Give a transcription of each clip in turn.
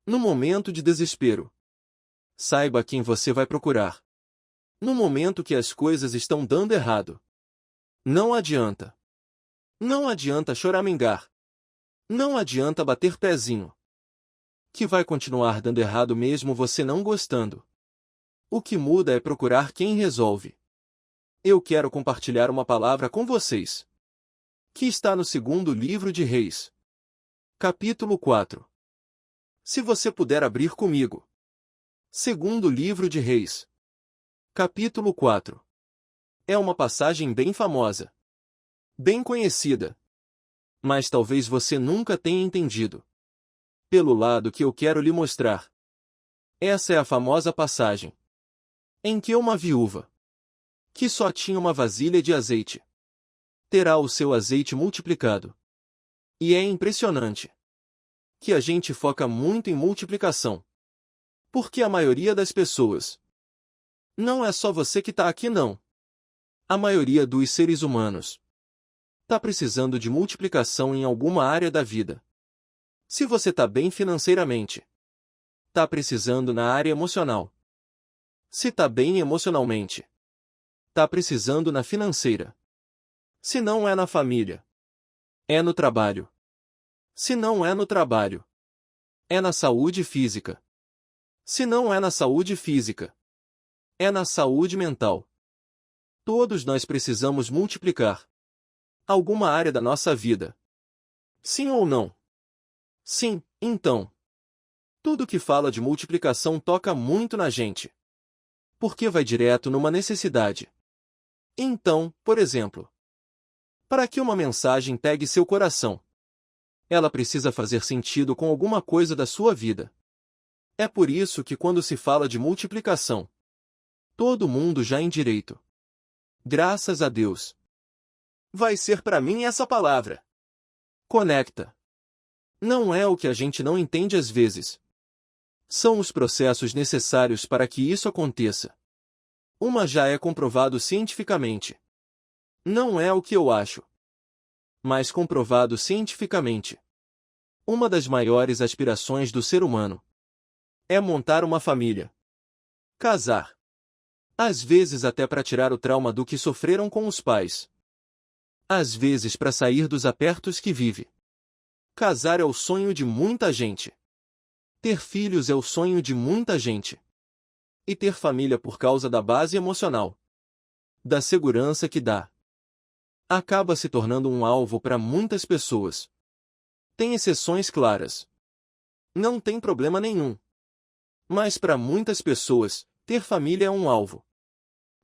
No momento de desespero, saiba quem você vai procurar. No momento que as coisas estão dando errado, não adianta. Não adianta choramingar. Não adianta bater pezinho. Que vai continuar dando errado mesmo você não gostando. O que muda é procurar quem resolve. Eu quero compartilhar uma palavra com vocês, que está no segundo livro de Reis, capítulo 4. Se você puder abrir comigo. Segundo livro de Reis, capítulo 4. É uma passagem bem famosa, bem conhecida, mas talvez você nunca tenha entendido. Pelo lado que eu quero lhe mostrar. Essa é a famosa passagem em que uma viúva, que só tinha uma vasilha de azeite, terá o seu azeite multiplicado. E é impressionante que a gente foca muito em multiplicação. Porque a maioria das pessoas, não é só você que está aqui não. A maioria dos seres humanos está precisando de multiplicação em alguma área da vida. Se você está bem financeiramente, está precisando na área emocional. Se está bem emocionalmente, está precisando na financeira. Se não é na família, é no trabalho. Se não é no trabalho, é na saúde física. Se não é na saúde física, é na saúde mental. Todos nós precisamos multiplicar alguma área da nossa vida. Sim ou não? Sim, então. Tudo que fala de multiplicação toca muito na gente. Porque vai direto numa necessidade. Então, por exemplo, para que uma mensagem pegue seu coração, ela precisa fazer sentido com alguma coisa da sua vida. É por isso que quando se fala de multiplicação, todo mundo já em direito. Graças a Deus. Vai ser para mim essa palavra. Conecta. Não é o que a gente não entende às vezes. São os processos necessários para que isso aconteça. Uma já é comprovado cientificamente. Não é o que eu acho, mas comprovado cientificamente. Uma das maiores aspirações do ser humano é montar uma família. Casar. Às vezes até para tirar o trauma do que sofreram com os pais. Às vezes para sair dos apertos que vive. Casar é o sonho de muita gente. Ter filhos é o sonho de muita gente. E ter família por causa da base emocional. Da segurança que dá. Acaba se tornando um alvo para muitas pessoas. Tem exceções claras. Não tem problema nenhum. Mas para muitas pessoas, ter família é um alvo.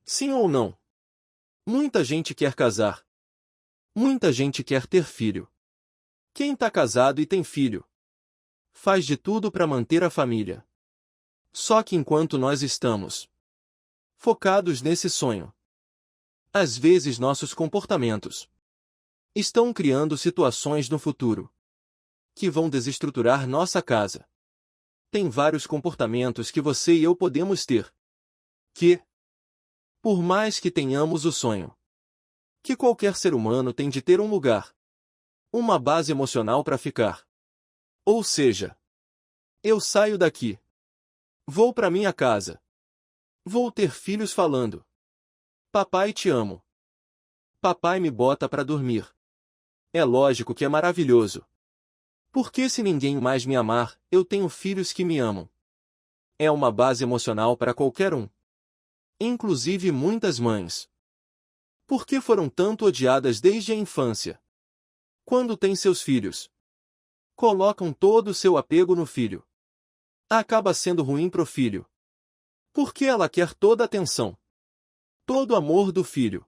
Sim ou não? Muita gente quer casar. Muita gente quer ter filho. Quem está casado e tem filho, faz de tudo para manter a família. Só que enquanto nós estamos focados nesse sonho, às vezes nossos comportamentos estão criando situações no futuro que vão desestruturar nossa casa. Tem vários comportamentos que você e eu podemos ter, que, por mais que tenhamos o sonho que qualquer ser humano tem de ter um lugar, uma base emocional para ficar. Ou seja, eu saio daqui, vou para minha casa, vou ter filhos falando: papai, te amo. Papai me bota para dormir. É lógico que é maravilhoso. Porque se ninguém mais me amar, eu tenho filhos que me amam. É uma base emocional para qualquer um. Inclusive muitas mães. Por que foram tanto odiadas desde a infância? Quando têm seus filhos, colocam todo o seu apego no filho. Acaba sendo ruim pro filho. Porque ela quer toda a atenção, todo o amor do filho.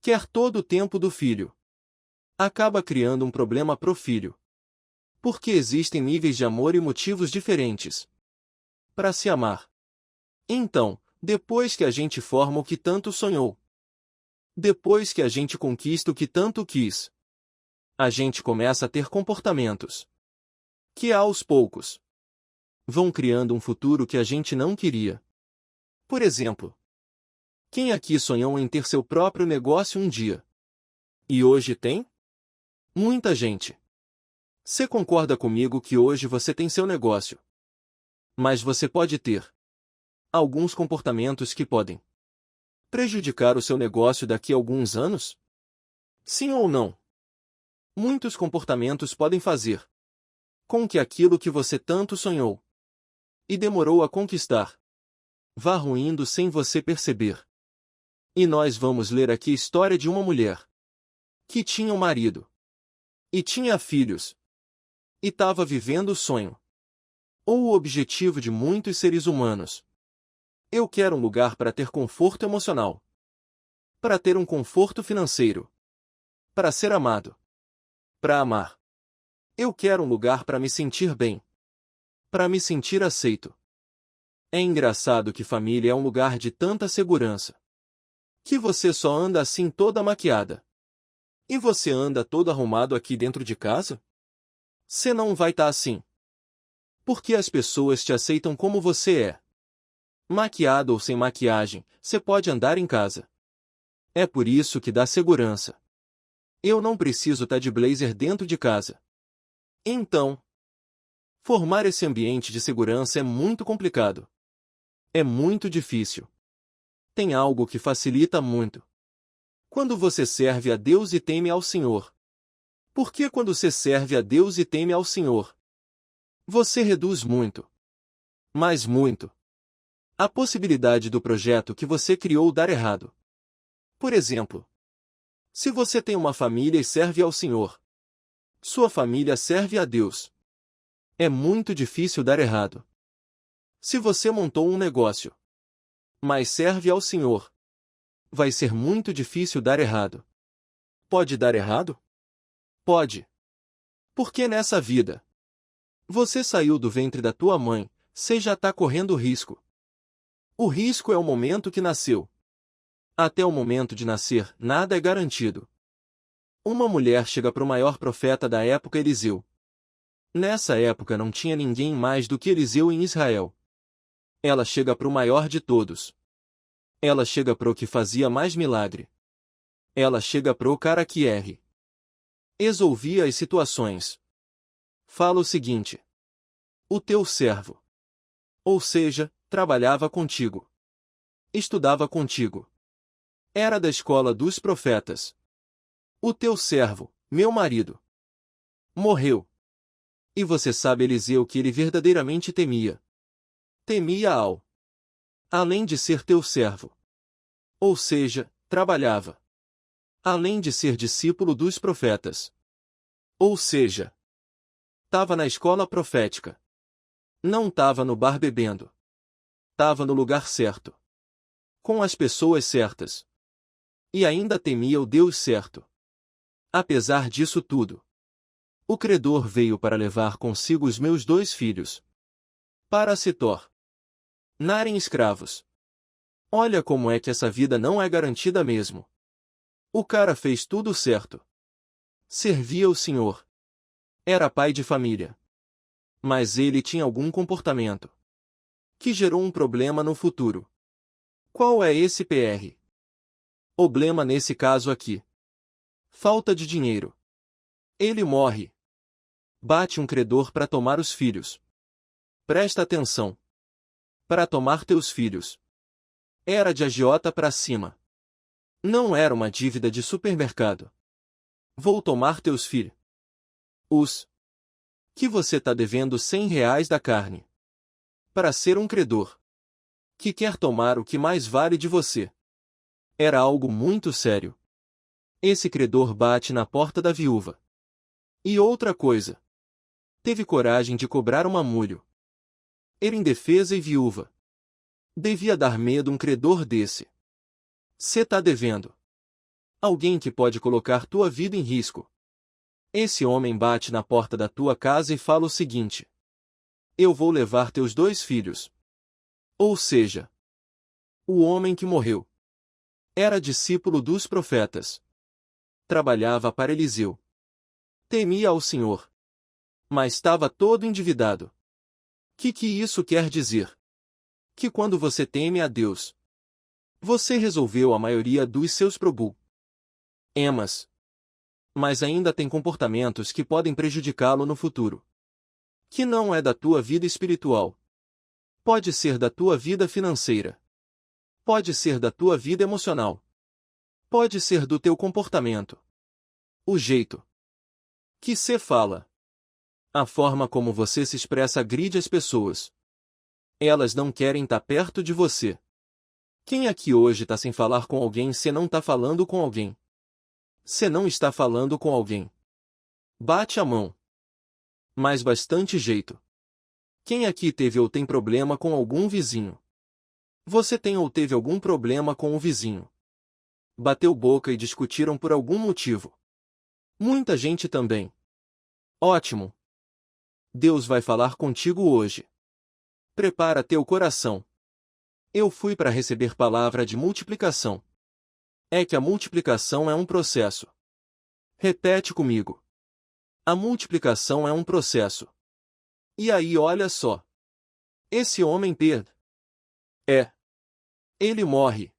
Quer todo o tempo do filho. Acaba criando um problema pro filho. Porque existem níveis de amor e motivos diferentes para se amar. Então, depois que a gente forma o que tanto sonhou, depois que a gente conquista o que tanto quis, a gente começa a ter comportamentos que, aos poucos, vão criando um futuro que a gente não queria. Por exemplo, quem aqui sonhou em ter seu próprio negócio um dia? E hoje tem? Muita gente. Você concorda comigo que hoje você tem seu negócio? Mas você pode ter alguns comportamentos que podem prejudicar o seu negócio daqui a alguns anos? Sim ou não? Muitos comportamentos podem fazer com que aquilo que você tanto sonhou e demorou a conquistar vá ruindo sem você perceber. E nós vamos ler aqui a história de uma mulher que tinha um marido e tinha filhos e estava vivendo o sonho ou o objetivo de muitos seres humanos. Eu quero um lugar para ter conforto emocional, para ter um conforto financeiro, para ser amado, para amar. Eu quero um lugar para me sentir bem, para me sentir aceito. É engraçado que família é um lugar de tanta segurança, que você só anda assim toda maquiada. E você anda todo arrumado aqui dentro de casa? Você não vai estar assim. Porque as pessoas te aceitam como você é. Maquiado ou sem maquiagem, você pode andar em casa. É por isso que dá segurança. Eu não preciso estar de blazer dentro de casa. Então, formar esse ambiente de segurança é muito complicado. É muito difícil. Tem algo que facilita muito. Quando você serve a Deus e teme ao Senhor. Porque quando você serve a Deus e teme ao Senhor, você reduz muito. Mas muito. A possibilidade do projeto que você criou dar errado. Por exemplo, se você tem uma família e serve ao Senhor, sua família serve a Deus. É muito difícil dar errado. Se você montou um negócio, mas serve ao Senhor, vai ser muito difícil dar errado. Pode dar errado? Pode. Porque nessa vida, você saiu do ventre da tua mãe, você já está correndo risco. O risco é o momento que nasceu. Até o momento de nascer, nada é garantido. Uma mulher chega para o maior profeta da época, Eliseu. Nessa época não tinha ninguém mais do que Eliseu em Israel. Ela chega para o maior de todos. Ela chega para o que fazia mais milagre. Ela chega para o cara que resolvia as situações. Fala o seguinte: o teu servo, ou seja, trabalhava contigo, estudava contigo, era da escola dos profetas. O teu servo, meu marido, morreu. E você sabe, Eliseu, que ele verdadeiramente temia. Temia além de ser teu servo. Ou seja, trabalhava. Além de ser discípulo dos profetas. Ou seja, estava na escola profética. Não estava no bar bebendo. Estava no lugar certo. Com as pessoas certas. E ainda temia o Deus certo. Apesar disso tudo, o credor veio para levar consigo os meus 2 filhos. Para se tornarem escravos. Olha como é que essa vida não é garantida mesmo. O cara fez tudo certo. Servia o Senhor. Era pai de família. Mas ele tinha algum comportamento que gerou um problema no futuro. Qual é esse problema nesse caso aqui? Falta de dinheiro. Ele morre. Bate um credor para tomar os filhos. Presta atenção. Para tomar teus filhos. Era de agiota para cima. Não era uma dívida de supermercado. Vou tomar teus filhos. Os que você tá devendo R$ 100 da carne. Para ser um credor que quer tomar o que mais vale de você. Era algo muito sério. Esse credor bate na porta da viúva. E outra coisa. Teve coragem de cobrar uma mulho. Era indefesa e viúva. Devia dar medo um credor desse. Cê tá devendo. Alguém que pode colocar tua vida em risco. Esse homem bate na porta da tua casa e fala o seguinte: eu vou levar teus 2 filhos. Ou seja, o homem que morreu era discípulo dos profetas. Trabalhava para Eliseu. Temia ao Senhor. Mas estava todo endividado. Que isso quer dizer? Que quando você teme a Deus, você resolveu a maioria dos seus problemas. Mas ainda tem comportamentos que podem prejudicá-lo no futuro. Que não é da tua vida espiritual. Pode ser da tua vida financeira. Pode ser da tua vida emocional. Pode ser do teu comportamento. O jeito que você fala. A forma como você se expressa agride as pessoas. Elas não querem estar perto de você. Quem aqui hoje está sem falar com alguém se não está falando com alguém? Se não está falando com alguém. Bate a mão. Mas bastante jeito. Quem aqui teve ou tem problema com algum vizinho? Você tem ou teve algum problema com o vizinho? Bateu boca e discutiram por algum motivo. Muita gente também. Ótimo. Deus vai falar contigo hoje. Prepara teu coração. Eu fui para receber palavra de multiplicação. É que a multiplicação é um processo. Repete comigo. A multiplicação é um processo. E aí olha só. Esse homem Pedro. Ele morre.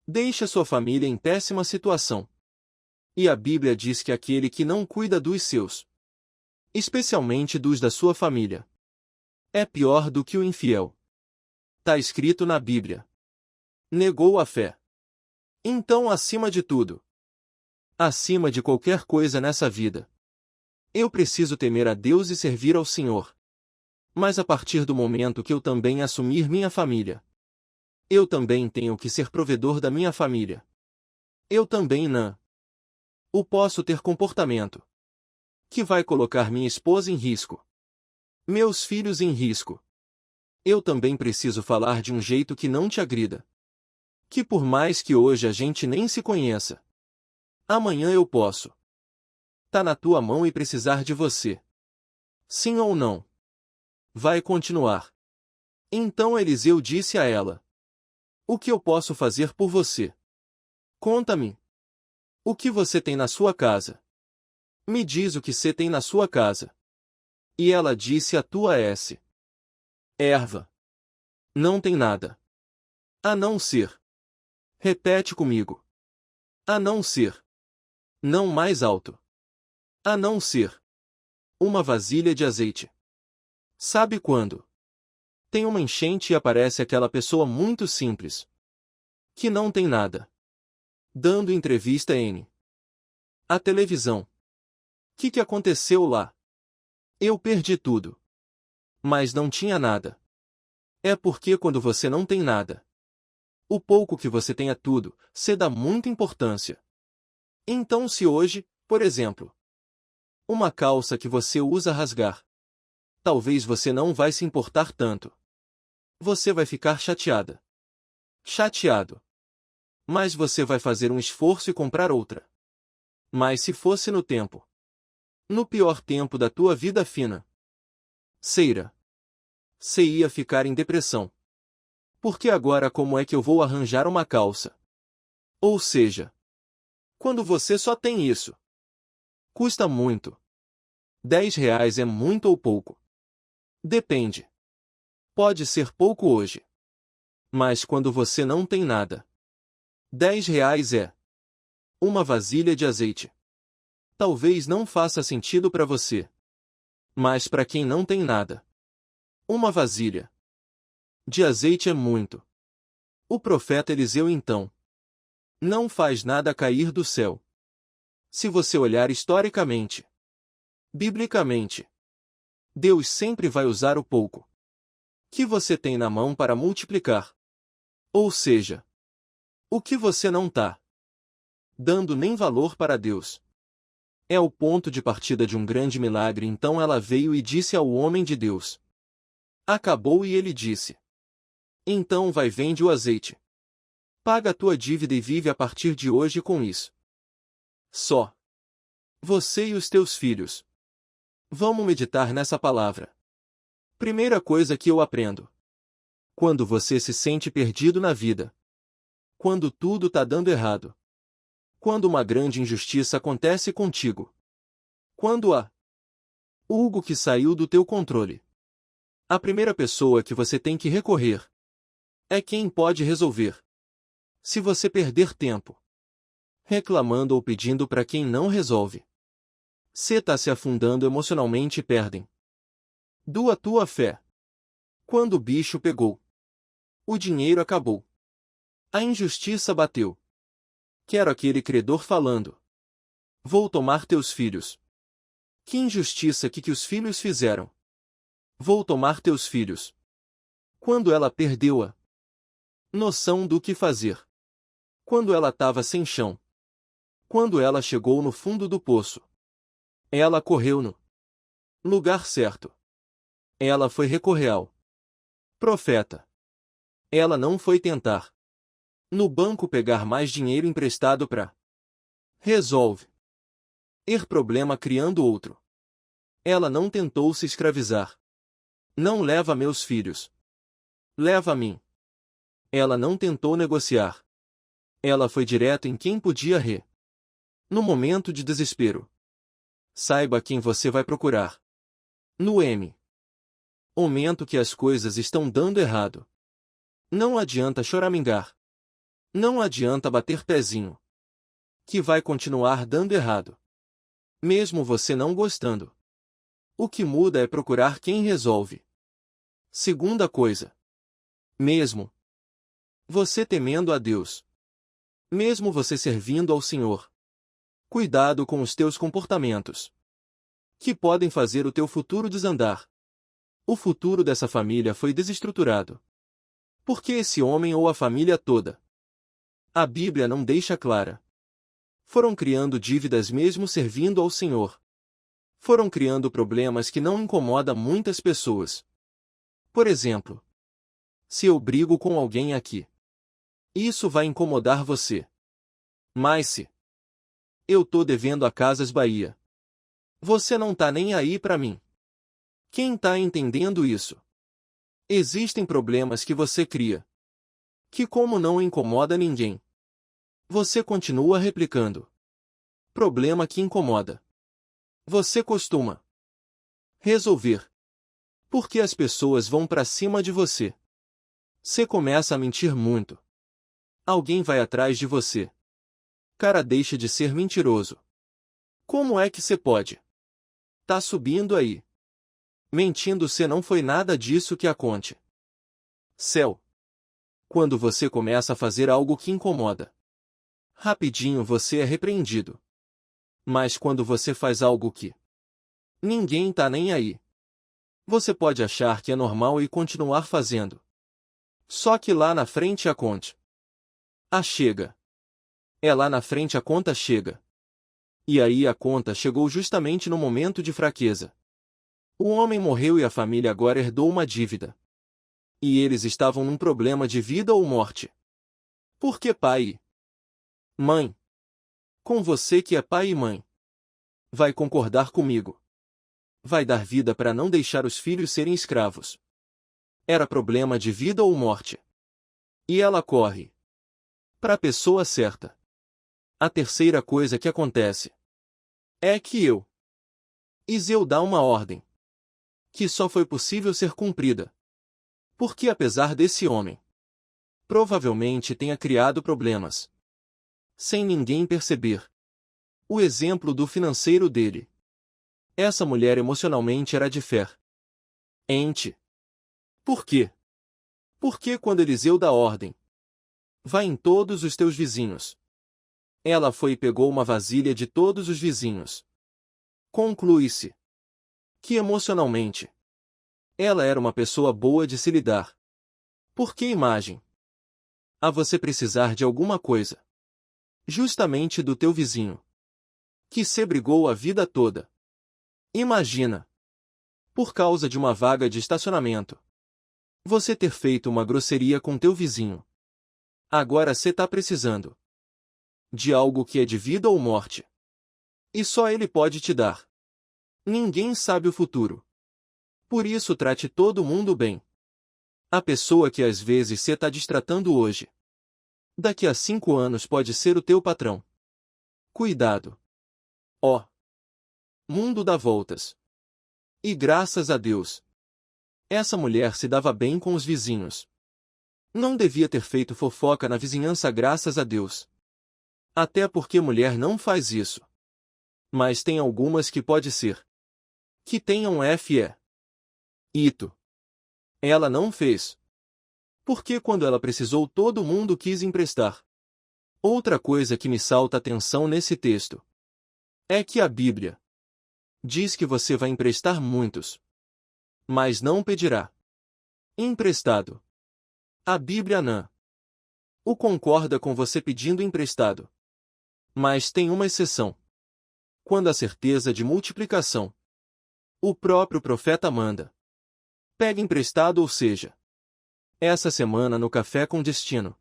Deixa sua família em péssima situação. E a Bíblia diz que aquele que não cuida dos seus, especialmente dos da sua família, é pior do que o infiel. Tá escrito na Bíblia. Negou a fé. Então, acima de tudo, acima de qualquer coisa nessa vida, eu preciso temer a Deus e servir ao Senhor. Mas a partir do momento que eu também assumir minha família, eu também tenho que ser provedor da minha família. Eu também não posso ter comportamento que vai colocar minha esposa em risco, meus filhos em risco. Eu também preciso falar de um jeito que não te agrida. Que por mais que hoje a gente nem se conheça, amanhã eu posso tá na tua mão e precisar de você. Sim ou não? Vai continuar. Então Eliseu disse a ela: o que eu posso fazer por você? Conta-me. O que você tem na sua casa? Me diz o que você tem na sua casa. E ela disse: a tua erva. Não tem nada. A não ser. Repete comigo. A não ser. Não mais alto. A não ser. Uma vasilha de azeite. Sabe quando tem uma enchente e aparece aquela pessoa muito simples, que não tem nada, dando entrevista a televisão. Que aconteceu lá? Eu perdi tudo. Mas não tinha nada. É porque quando você não tem nada, o pouco que você tem é tudo, você dá muita importância. Então se hoje, por exemplo, uma calça que você usa rasgar, talvez você não vai se importar tanto. Você vai ficar chateada. Chateado. Mas você vai fazer um esforço e comprar outra. Mas se fosse no tempo, no pior tempo da tua vida fina, você ia ficar em depressão. Porque agora como é que eu vou arranjar uma calça? Ou seja, quando você só tem isso, custa muito. R$ 10 é muito ou pouco? Depende. Pode ser pouco hoje. Mas quando você não tem nada, R$ 10 é uma vasilha de azeite. Talvez não faça sentido para você. Mas para quem não tem nada, uma vasilha de azeite é muito. O profeta Eliseu então não faz nada cair do céu. Se você olhar historicamente, biblicamente, Deus sempre vai usar o pouco que você tem na mão para multiplicar. Ou seja, o que você não está dando nem valor para Deus. É o ponto de partida de um grande milagre. Então ela veio e disse ao homem de Deus: acabou. E ele disse: então vai, vende o azeite. Paga a tua dívida e vive a partir de hoje com isso. Só você e os teus filhos. Vamos meditar nessa palavra. Primeira coisa que eu aprendo. Quando você se sente perdido na vida. Quando tudo está dando errado. Quando uma grande injustiça acontece contigo. Quando há algo que saiu do teu controle. A primeira pessoa que você tem que recorrer é quem pode resolver. Se você perder tempo reclamando ou pedindo para quem não resolve, você está se afundando emocionalmente e perdem a tua fé. Quando o bicho pegou, o dinheiro acabou. A injustiça bateu. Quero aquele credor falando. Vou tomar teus filhos. Que injustiça que os filhos fizeram. Vou tomar teus filhos. Quando ela perdeu a noção do que fazer. Quando ela estava sem chão. Quando ela chegou no fundo do poço. Ela correu no lugar certo. Ela foi recorrer ao profeta. Ela não foi tentar no banco pegar mais dinheiro emprestado para resolve problema criando outro. Ela não tentou se escravizar. Não leva meus filhos. Leva a mim. Ela não tentou negociar. Ela foi direto em quem podia no momento de desespero. Saiba quem você vai procurar. No momento que as coisas estão dando errado. Não adianta choramingar. Não adianta bater pezinho. Que vai continuar dando errado. Mesmo você não gostando. O que muda é procurar quem resolve. Segunda coisa. Mesmo você temendo a Deus. Mesmo você servindo ao Senhor. Cuidado com os teus comportamentos. Que podem fazer o teu futuro desandar. O futuro dessa família foi desestruturado. Por que esse homem ou a família toda? A Bíblia não deixa clara. Foram criando dívidas mesmo servindo ao Senhor. Foram criando problemas que não incomodam muitas pessoas. Por exemplo, se eu brigo com alguém aqui, isso vai incomodar você. Mas se eu tô devendo a Casas Bahia, você não tá nem aí pra mim. Quem tá entendendo isso? Existem problemas que você cria, que como não incomoda ninguém, você continua replicando. Problema que incomoda. Você costuma resolver. Porque as pessoas vão pra cima de você. Você começa a mentir muito. Alguém vai atrás de você. Cara, deixa de ser mentiroso. Como é que você pode? Tá subindo aí. Mentindo, você não foi nada disso que aconte. Céu. Quando você começa a fazer algo que incomoda, rapidinho você é repreendido. Mas quando você faz algo que ninguém tá nem aí, você pode achar que é normal e continuar fazendo. Só que lá na frente a conta chega. É lá na frente a conta chega. E aí a conta chegou justamente no momento de fraqueza. O homem morreu e a família agora herdou uma dívida. E eles estavam num problema de vida ou morte. Por que pai e mãe? Com você que é pai e mãe. Vai concordar comigo. Vai dar vida para não deixar os filhos serem escravos. Era problema de vida ou morte. E ela corre para a pessoa certa. A terceira coisa que acontece é que Iseu dá uma ordem que só foi possível ser cumprida. Porque apesar desse homem provavelmente tenha criado problemas sem ninguém perceber. O exemplo do financeiro dele. Essa mulher emocionalmente era de fé. Ente. Por quê? Porque quando Eliseu dá ordem, vai em todos os teus vizinhos. Ela foi e pegou uma vasilha de todos os vizinhos. Conclui-se que emocionalmente ela era uma pessoa boa de se lidar. Por que imagem? A você precisar de alguma coisa, justamente do teu vizinho, que se brigou a vida toda. Imagina, por causa de uma vaga de estacionamento, você ter feito uma grosseria com teu vizinho. Agora você tá precisando de algo que é de vida ou morte. E só ele pode te dar. Ninguém sabe o futuro. Por isso trate todo mundo bem. A pessoa que às vezes você tá destratando hoje, daqui a 5 anos pode ser o teu patrão. Cuidado. Ó. Mundo dá voltas. E graças a Deus, essa mulher se dava bem com os vizinhos. Não devia ter feito fofoca na vizinhança, graças a Deus. Até porque mulher não faz isso. Mas tem algumas que pode ser que tenham ito. Ela não fez. Porque quando ela precisou, todo mundo quis emprestar. Outra coisa que me salta a atenção nesse texto é que a Bíblia diz que você vai emprestar muitos, mas não pedirá emprestado. A Bíblia não o concorda com você pedindo emprestado. Mas tem uma exceção. Quando há certeza de multiplicação, o próprio profeta manda: pegue emprestado, ou seja, essa semana no Café com Destino,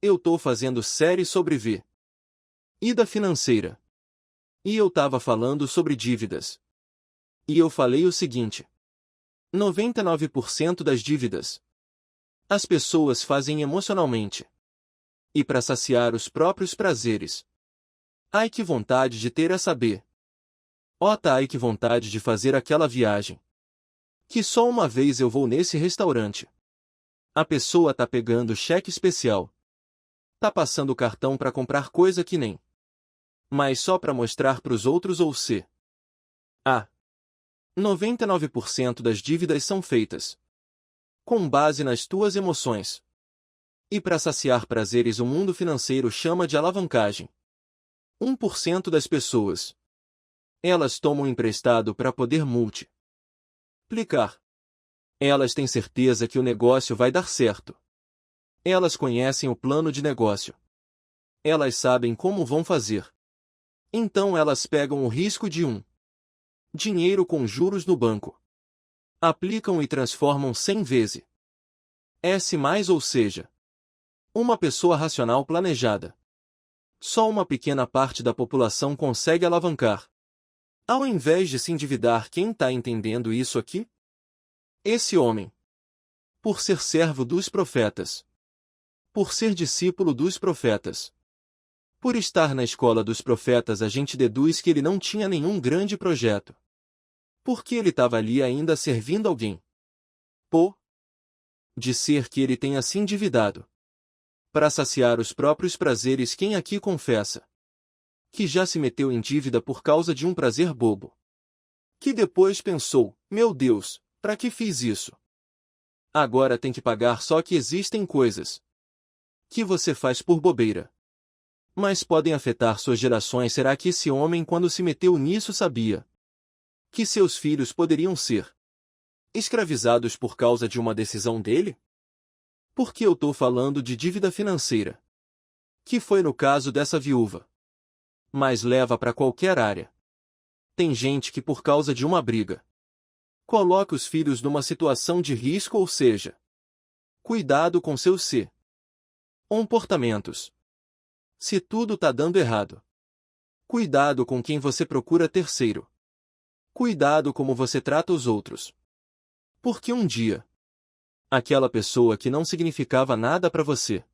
eu tô fazendo série sobre vida financeira. E eu tava falando sobre dívidas. E eu falei o seguinte: 99% das dívidas as pessoas fazem emocionalmente. E para saciar os próprios prazeres. Ai, que vontade de ter a saber. Ai, que vontade de fazer aquela viagem. Que só uma vez eu vou nesse restaurante. A pessoa tá pegando cheque especial. Tá passando o cartão para comprar coisa que nem. Mas só para mostrar pros outros, ou se. 99% das dívidas são feitas com base nas tuas emoções. E para saciar prazeres, o mundo financeiro chama de alavancagem. 1% das pessoas, elas tomam emprestado para poder multiplicar. Elas têm certeza que o negócio vai dar certo. Elas conhecem o plano de negócio. Elas sabem como vão fazer. Então elas pegam o risco de dinheiro com juros no banco. Aplicam e transformam 100 vezes. Mais, ou seja, uma pessoa racional planejada. Só uma pequena parte da população consegue alavancar. Ao invés de se endividar, quem está entendendo isso aqui? Esse homem. Por ser servo dos profetas. Por ser discípulo dos profetas. Por estar na escola dos profetas, a gente deduz que ele não tinha nenhum grande projeto. Porque ele estava ali ainda servindo alguém. De ser que ele tenha se endividado para saciar os próprios prazeres. Quem aqui confessa que já se meteu em dívida por causa de um prazer bobo? Que depois pensou: meu Deus, para que fiz isso? Agora tem que pagar. Só que existem coisas que você faz por bobeira, mas podem afetar suas gerações. Será que esse homem, quando se meteu nisso, sabia que seus filhos poderiam ser escravizados por causa de uma decisão dele? Porque eu estou falando de dívida financeira, que foi no caso dessa viúva. Mas leva para qualquer área. Tem gente que, por causa de uma briga, coloca os filhos numa situação de risco, ou seja, cuidado com seus comportamentos. Se tudo tá dando errado, cuidado com quem você procura terceiro. Cuidado como você trata os outros. Porque um dia, aquela pessoa que não significava nada para você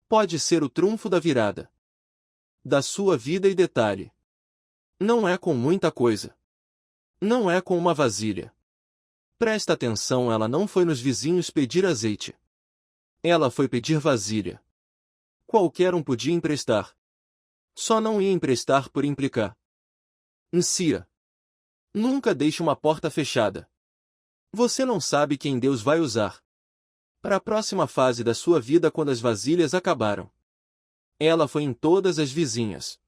pode ser o trunfo da virada da sua vida. E detalhe, não é com muita coisa. Não é com uma vasilha. Presta atenção, ela não foi nos vizinhos pedir azeite. Ela foi pedir vasilha. Qualquer um podia emprestar. Só não ia emprestar por implicar. Nunca deixe uma porta fechada. Você não sabe quem Deus vai usar para a próxima fase da sua vida. Quando as vasilhas acabaram, ela foi em todas as vizinhas.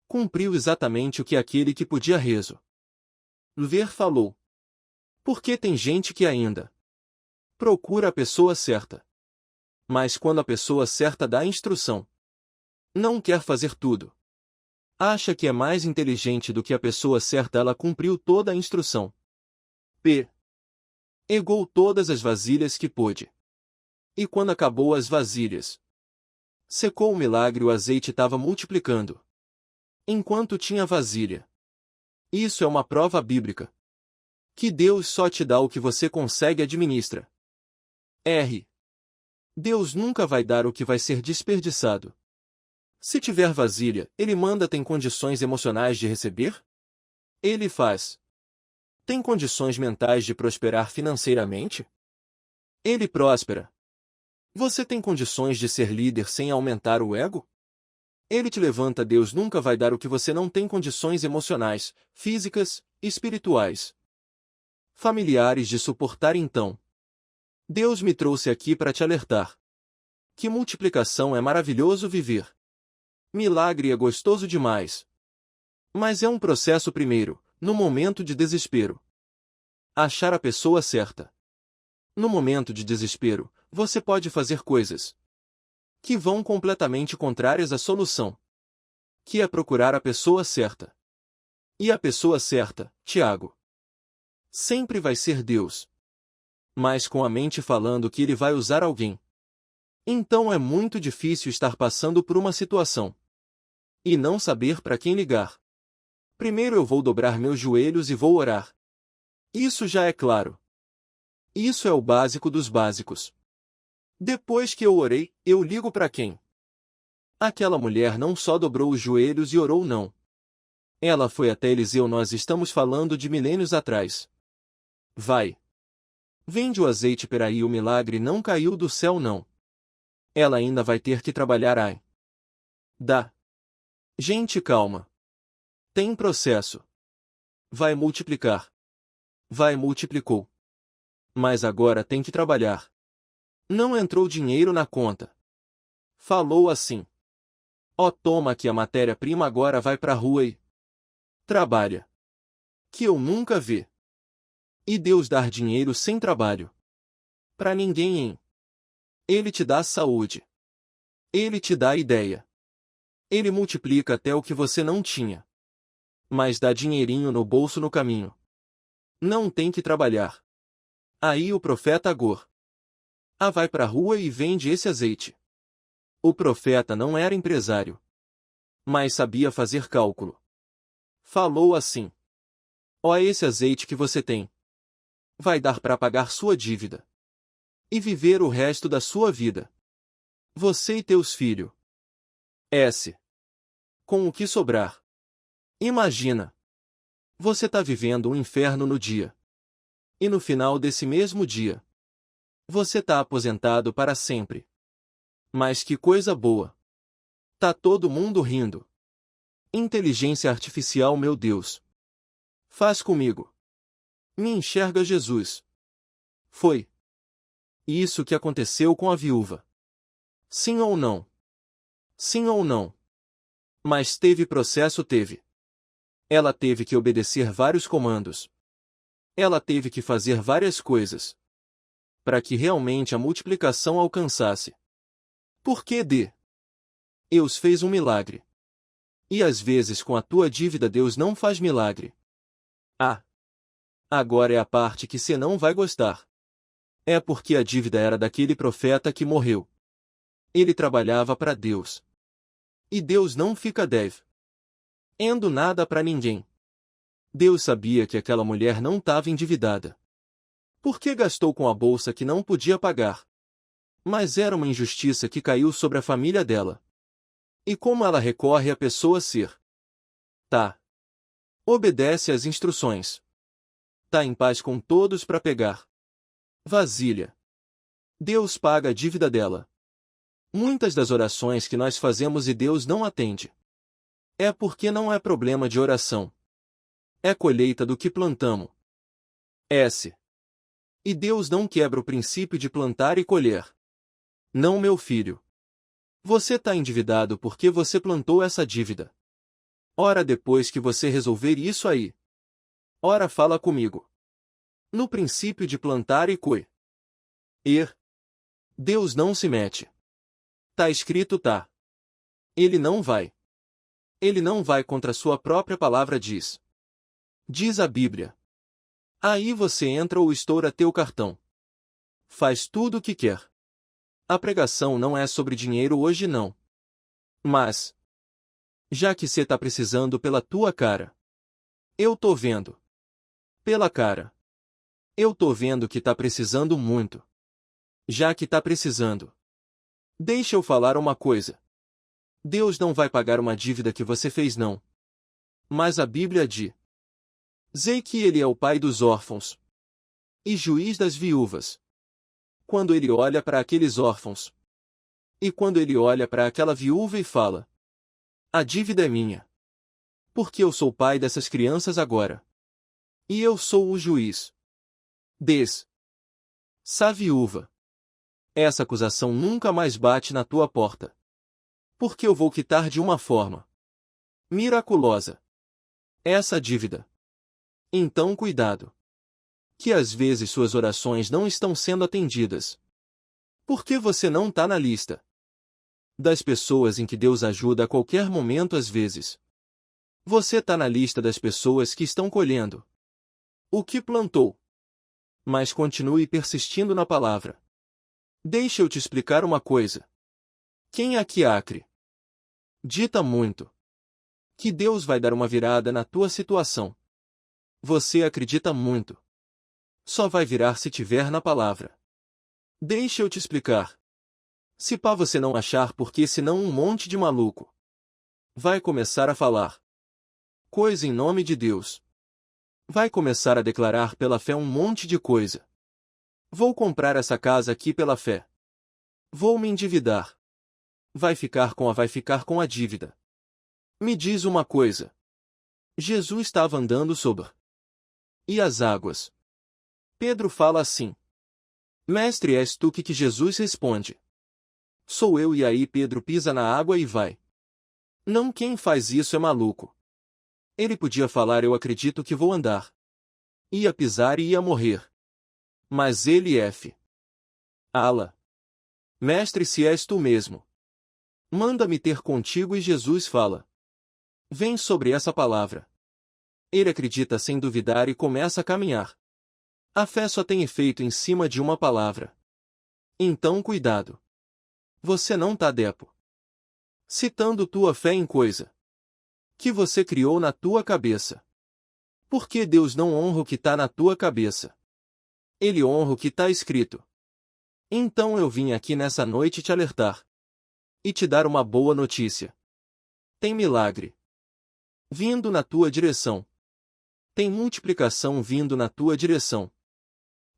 Cumpriu exatamente o que aquele que podia resolver falou. Porque tem gente que ainda procura a pessoa certa. Mas quando a pessoa certa dá a instrução, não quer fazer tudo. Acha que é mais inteligente do que a pessoa certa. Ela cumpriu toda a instrução. Pegou todas as vasilhas que pôde. E quando acabou as vasilhas, secou o milagre. O azeite estava multiplicando enquanto tinha vasilha. Isso é uma prova bíblica que Deus só te dá o que você consegue administrar. Deus nunca vai dar o que vai ser desperdiçado. Se tiver vasilha, Ele manda. Tem condições emocionais de receber? Ele faz. Tem condições mentais de prosperar financeiramente? Ele próspera. Você tem condições de ser líder sem aumentar o ego? Ele te levanta. Deus nunca vai dar o que você não tem condições emocionais, físicas, espirituais, familiares de suportar. Então, Deus me trouxe aqui para te alertar. Que multiplicação é maravilhoso viver. Milagre é gostoso demais. Mas é um processo primeiro, no momento de desespero. Achar a pessoa certa. No momento de desespero, você pode fazer coisas que vão completamente contrárias à solução, que é procurar a pessoa certa. E a pessoa certa, Tiago, sempre vai ser Deus. Mas com a mente falando que ele vai usar alguém. Então é muito difícil estar passando por uma situação e não saber para quem ligar. Primeiro eu vou dobrar meus joelhos e vou orar. Isso já é claro. Isso é o básico dos básicos. Depois que eu orei, eu ligo para quem? Aquela mulher não só dobrou os joelhos e orou não. Ela foi até Eliseu. Nós estamos falando de milênios atrás. Vai. Vende o azeite. Peraí, o milagre não caiu do céu não. Ela ainda vai ter que trabalhar. Ai. Dá. Gente, calma. Tem processo. Vai multiplicar. Vai, multiplicou. Mas agora tem que trabalhar. Não entrou dinheiro na conta. Falou assim. Ó, toma aqui a matéria-prima, agora vai pra rua e trabalha. Que eu nunca vi. E Deus dar dinheiro sem trabalho. Pra ninguém, hein? Ele te dá saúde. Ele te dá ideia. Ele multiplica até o que você não tinha. Mas dá dinheirinho no bolso no caminho. Não tem que trabalhar. Aí o profeta Agor. Vai pra rua e vende esse azeite. O profeta não era empresário, mas sabia fazer cálculo. Falou assim. Ó, esse azeite que você tem vai dar para pagar sua dívida e viver o resto da sua vida. Você e teus filhos. Com o que sobrar. Imagina. Você tá vivendo um inferno no dia. E no final desse mesmo dia, você tá aposentado para sempre. Mas que coisa boa. Tá todo mundo rindo. Inteligência artificial, meu Deus. Faz comigo. Me enxerga, Jesus. Foi isso que aconteceu com a viúva. Sim ou não? Sim ou não? Mas teve processo, teve. Ela teve que obedecer vários comandos. Ela teve que fazer várias coisas para que realmente a multiplicação alcançasse. Porque Deus fez um milagre. E às vezes com a tua dívida Deus não faz milagre. Agora é a parte que você não vai gostar. É porque a dívida era daquele profeta que morreu. Ele trabalhava para Deus. E Deus não fica devendo nada para ninguém. Deus sabia que aquela mulher não estava endividada. Porque gastou com a bolsa que não podia pagar. Mas era uma injustiça que caiu sobre a família dela. E como ela recorre à pessoa ser? Obedece às instruções. Tá em paz com todos para pegar vasilha. Deus paga a dívida dela. Muitas das orações que nós fazemos e Deus não atende. É porque não é problema de oração. É colheita do que plantamos. E Deus não quebra o princípio de plantar e colher. Não, meu filho. Você tá endividado porque você plantou essa dívida. Ora, depois que você resolver isso aí. Ora, fala comigo. No princípio de plantar e colher. Deus não se mete. Tá escrito, tá. Ele não vai. Ele não vai contra a sua própria palavra, diz. Diz a Bíblia. Aí você entra ou estoura teu cartão. Faz tudo o que quer. A pregação não é sobre dinheiro hoje não. Mas, já que cê tá precisando pela tua cara. Eu tô vendo. Pela cara. Eu tô vendo que tá precisando muito. Já que tá precisando. Deixa eu falar uma coisa. Deus não vai pagar uma dívida que você fez não. Mas a Bíblia diz que ele é o pai dos órfãos e juiz das viúvas. Quando ele olha para aqueles órfãos e quando ele olha para aquela viúva e fala: a dívida é minha. Porque eu sou pai dessas crianças agora. E eu sou o juiz. Sá viúva. Essa acusação nunca mais bate na tua porta. Porque eu vou quitar de uma forma miraculosa essa dívida. Então cuidado. Que às vezes suas orações não estão sendo atendidas. Porque você não está na lista das pessoas em que Deus ajuda a qualquer momento às vezes. Você está na lista das pessoas que estão colhendo o que plantou. Mas continue persistindo na palavra. Deixa eu te explicar uma coisa. Quem aqui acredita muito que Deus vai dar uma virada na tua situação? Você acredita muito. Só vai virar se tiver na palavra. Deixa eu te explicar. Se pá você não achar, porque senão um monte de maluco vai começar a falar coisa em nome de Deus. Vai começar a declarar pela fé um monte de coisa. Vou comprar essa casa aqui pela fé. Vou me endividar. Vai ficar com a dívida. Me diz uma coisa. Jesus estava andando sobre e as águas. Pedro fala assim: Mestre, és tu que Jesus responde: Sou eu. E aí Pedro pisa na água e vai. Não, quem faz isso é maluco. Ele podia falar: eu acredito que vou andar. Ia pisar e ia morrer. Mas ele Ala. Mestre, se és tu mesmo, manda-me ter contigo. E Jesus fala: Vem sobre essa palavra. Ele acredita sem duvidar e começa a caminhar. A fé só tem efeito em cima de uma palavra. Então cuidado. Você não tá citando tua fé em coisa que você criou na tua cabeça. Porque Deus não honra o que está na tua cabeça. Ele honra o que está escrito. Então eu vim aqui nessa noite te alertar e te dar uma boa notícia. Tem milagre vindo na tua direção. Tem multiplicação vindo na tua direção.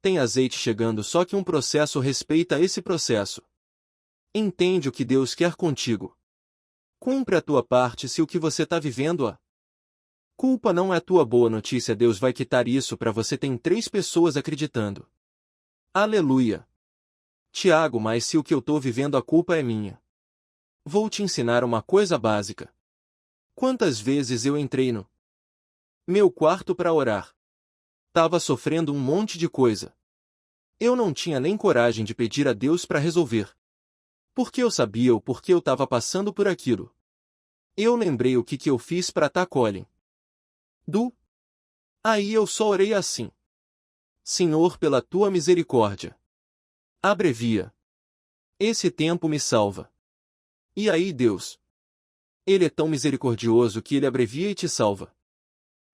Tem azeite chegando, só que um processo respeita esse processo. Entende o que Deus quer contigo. Cumpre a tua parte. Se o que você está vivendo culpa não é tua boa notícia, Deus vai quitar isso para você. Tem 3 pessoas acreditando. Aleluia. Tiago, mas se o que eu estou vivendo a culpa é minha. Vou te ensinar uma coisa básica. Quantas vezes eu entrei no meu quarto para orar? Tava sofrendo um monte de coisa. Eu não tinha nem coragem de pedir a Deus para resolver. Porque eu sabia o porquê eu estava passando por aquilo. Eu lembrei o que eu fiz para Colin. Aí eu só orei assim: Senhor, pela tua misericórdia, abrevia esse tempo, me salva. E aí Deus, Ele é tão misericordioso que Ele abrevia e te salva.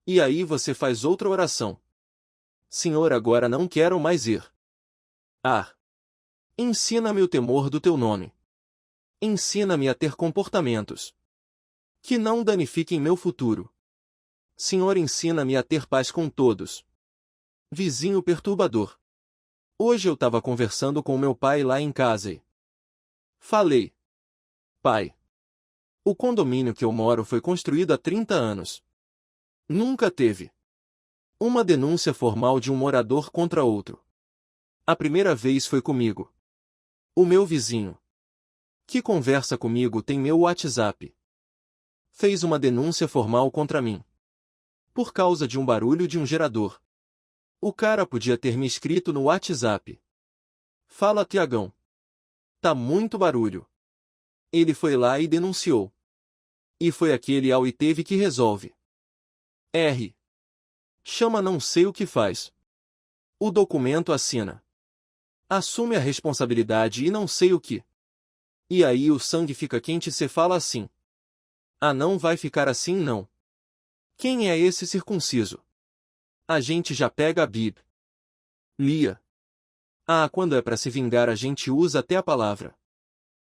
E aí você faz outra oração: Senhor, agora não quero mais ir. Ensina-me o temor do teu nome. Ensina-me a ter comportamentos que não danifiquem meu futuro. Senhor, ensina-me a ter paz com todos. Vizinho perturbador. Hoje eu estava conversando com meu pai lá em casa e falei: Pai, o condomínio que eu moro foi construído há 30 anos. Nunca teve uma denúncia formal de um morador contra outro. A primeira vez foi comigo. O meu vizinho, que conversa comigo, tem meu WhatsApp, fez uma denúncia formal contra mim por causa de um barulho de um gerador. O cara podia ter me escrito no WhatsApp: Fala, Tiagão, tá muito barulho. Ele foi lá e denunciou. E foi aquele e teve que resolve. Chama não sei o que faz. O documento assina. Assume a responsabilidade e não sei o que. E aí o sangue fica quente e cê fala assim: não vai ficar assim não. Quem é esse circunciso? A gente já pega a Bíblia. Quando é para se vingar a gente usa até a palavra.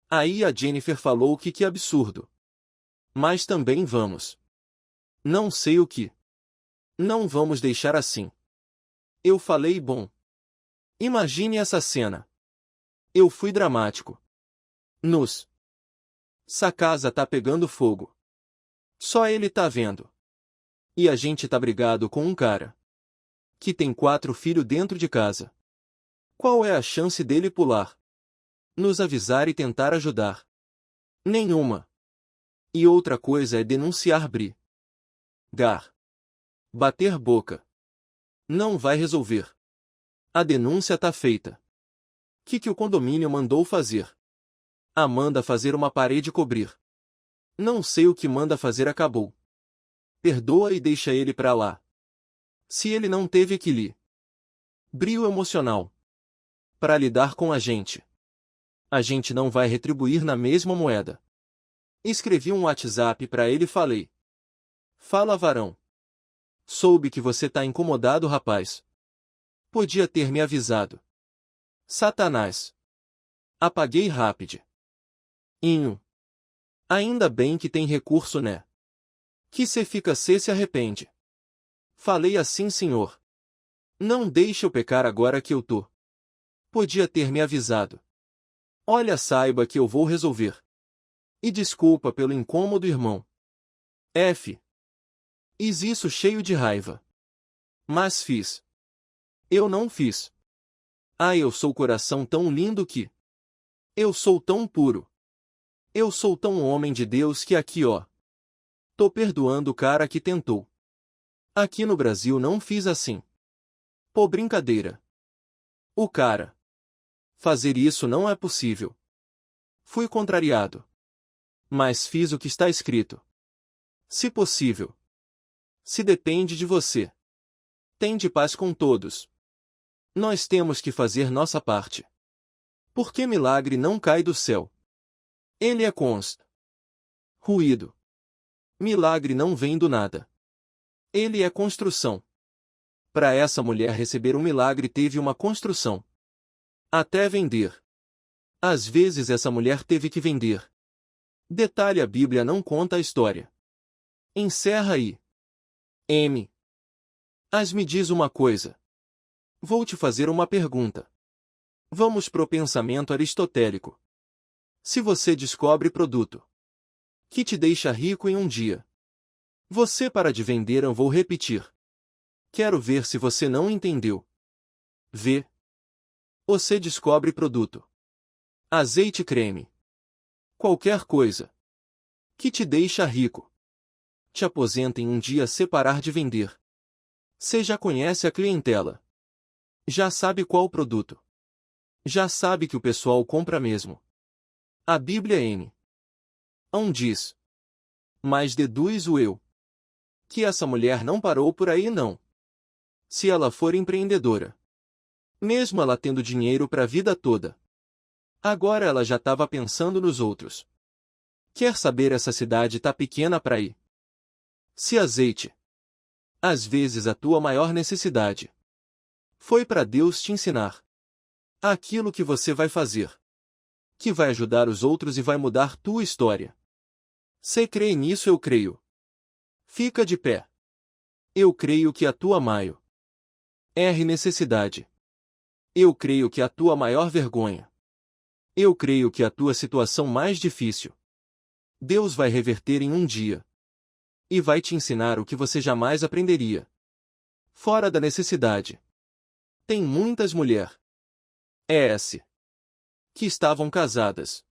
Aí a Jennifer falou que absurdo. Mas também vamos. Não sei o que. Não vamos deixar assim. Eu falei: bom. Imagine essa cena. Eu fui dramático. Essa casa tá pegando fogo. Só ele tá vendo. E a gente tá brigado com um cara que tem 4 filhos dentro de casa. Qual é a chance dele pular? Nos avisar e tentar ajudar? Nenhuma. E outra coisa é denunciar brigar. Bater boca. Não vai resolver. A denúncia tá feita. Que o condomínio mandou fazer? Manda fazer uma parede cobrir. Não sei o que manda fazer, acabou. Perdoa e deixa ele pra lá. Se ele não teve equilíbrio emocional para lidar com a gente não vai retribuir na mesma moeda. Escrevi um WhatsApp pra ele e falei: Fala, varão. Soube que você tá incomodado, rapaz. Podia ter me avisado. Satanás. Apaguei rápido. Ainda bem que tem recurso, né? Que cê fica cê se arrepende. Falei assim, senhor. Não deixe eu pecar agora que eu tô. Podia ter me avisado. Olha, saiba que eu vou resolver. E desculpa pelo incômodo, irmão. Isso cheio de raiva. Mas fiz. Eu não fiz. Eu sou coração tão lindo que. Eu sou tão puro. Eu sou tão homem de Deus que aqui, ó. Tô perdoando o cara que tentou. Aqui no Brasil não fiz assim. Pô, brincadeira. O cara. Fazer isso não é possível. Fui contrariado. Mas fiz o que está escrito. Se possível. Se depende de você. Tende paz com todos. Nós temos que fazer nossa parte. Porque milagre não cai do céu. Ele é ruído. Milagre não vem do nada. Ele é construção. Para essa mulher receber um milagre teve uma construção. Até vender. Às vezes essa mulher teve que vender. Detalhe: a Bíblia não conta a história. Encerra aí. Me diz uma coisa. Vou te fazer uma pergunta. Vamos pro pensamento aristotélico. Se você descobre produto que te deixa rico em um dia, você para de vender. Eu vou repetir. Quero ver se você não entendeu. Você descobre produto. Azeite, creme. Qualquer coisa. Que te deixa rico. Te aposenta em um dia se parar de vender. Você já conhece a clientela. Já sabe qual produto. Já sabe que o pessoal compra mesmo. A Bíblia diz. Mas deduz o eu. Que essa mulher não parou por aí não. Se ela for empreendedora. Mesmo ela tendo dinheiro para a vida toda. Agora ela já estava pensando nos outros. Quer saber, essa cidade tá pequena para ir. Se azeite. Às vezes a tua maior necessidade foi para Deus te ensinar aquilo que você vai fazer. Que vai ajudar os outros e vai mudar tua história. Cê crê nisso? Eu creio. Fica de pé. Eu creio que a tua maior necessidade. Eu creio que a tua maior vergonha. Eu creio que a tua situação mais difícil. Deus vai reverter em um dia. E vai te ensinar o que você jamais aprenderia. Fora da necessidade. Tem muitas mulheres que estavam casadas.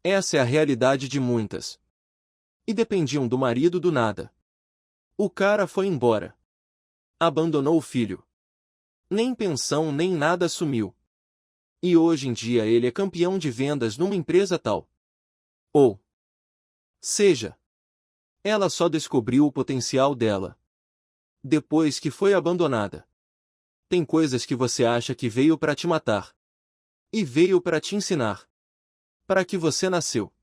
Essa é a realidade de muitas. E dependiam do marido do nada. O cara foi embora. Abandonou o filho. Nem pensão nem nada assumiu. E hoje em dia ele é campeão de vendas numa empresa tal. Ou seja, ela só descobriu o potencial dela depois que foi abandonada. Tem coisas que você acha que veio para te matar. E veio para te ensinar. Para que você nasceu.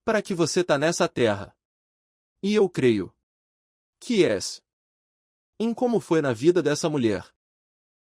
Para que você tá nessa terra. E eu creio que em como foi na vida dessa mulher.